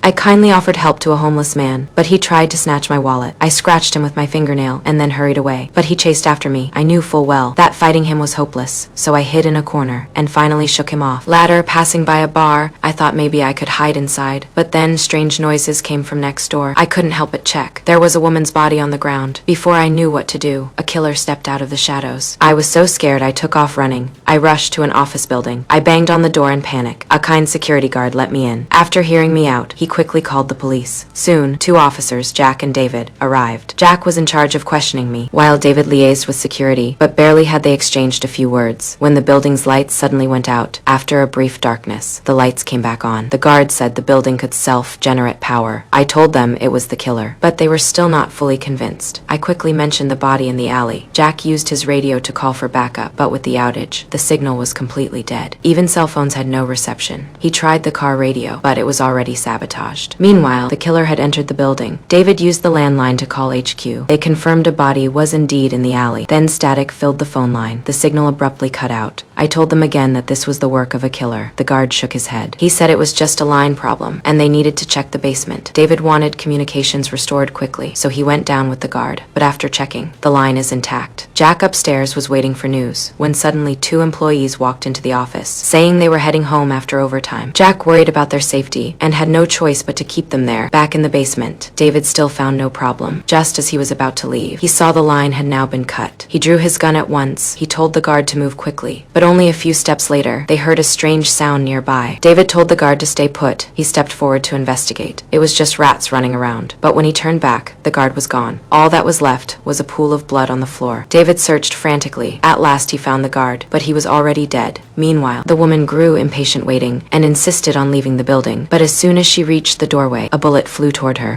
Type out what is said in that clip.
I kindly offered help to a homeless man, but he tried to snatch my wallet. I scratched him with my fingernail and then hurried away. But he chased after me. I knew full well that fighting him was hopeless, so I hid in a corner and finally shook him off. Later, passing by a bar, I thought maybe I could hide inside, but then strange noises came from next door. I couldn't help but check. There was a woman's body on the ground. Before I knew what to do, a killer stepped out of the shadows. I was so scared I took off running. I rushed to an office building. I banged on the door in panic. A kind security guard let me in. After hearing me out, he quickly called the police. Soon, 2 officers, Jack and David, arrived. Jack was in charge of questioning me, while David liaised with security, but barely had they exchanged a few words when the building's lights suddenly went out. After a brief darkness, the lights came back on. The guard said the building could self-generate power. I told them it was the killer, but they were still not fully convinced. I quickly mentioned the body in the alley. Jack used his radio to call for backup, but with the outage, the signal was completely dead. Even cell phones had no reception. He tried the car radio, but it was already sabotaged. Meanwhile, the killer had entered the building. David used the landline to call HQ. They confirmed a body was indeed in the alley. Then static filled the phone line. The signal abruptly cut out. I told them again that this was the work of a killer. The guard shook his head. He said it was just a line problem, and they needed to check the basement. David wanted communications restored quickly, so he went down with the guard. But after checking, the line is intact. Jack upstairs was waiting for news, when suddenly 2 employees walked into the office, saying they were heading home after overtime. Jack worried about their safety, and had no choice but to keep them there, back in the basement. David still found no problem. Just as he was about to leave, he saw the line had now been cut. He drew his gun at once. He told the guard to move quickly, but only a few steps later, they heard a strange sound nearby. David told the guard to stay put. He stepped forward to investigate. It was just rats running around. But when he turned back, the guard was gone. All that was left was a pool of blood on the floor. David searched frantically. At last he found the guard, but he was already dead. Meanwhile, the woman grew impatient waiting and insisted on leaving the building. But as soon as she reached the doorway, a bullet flew toward her.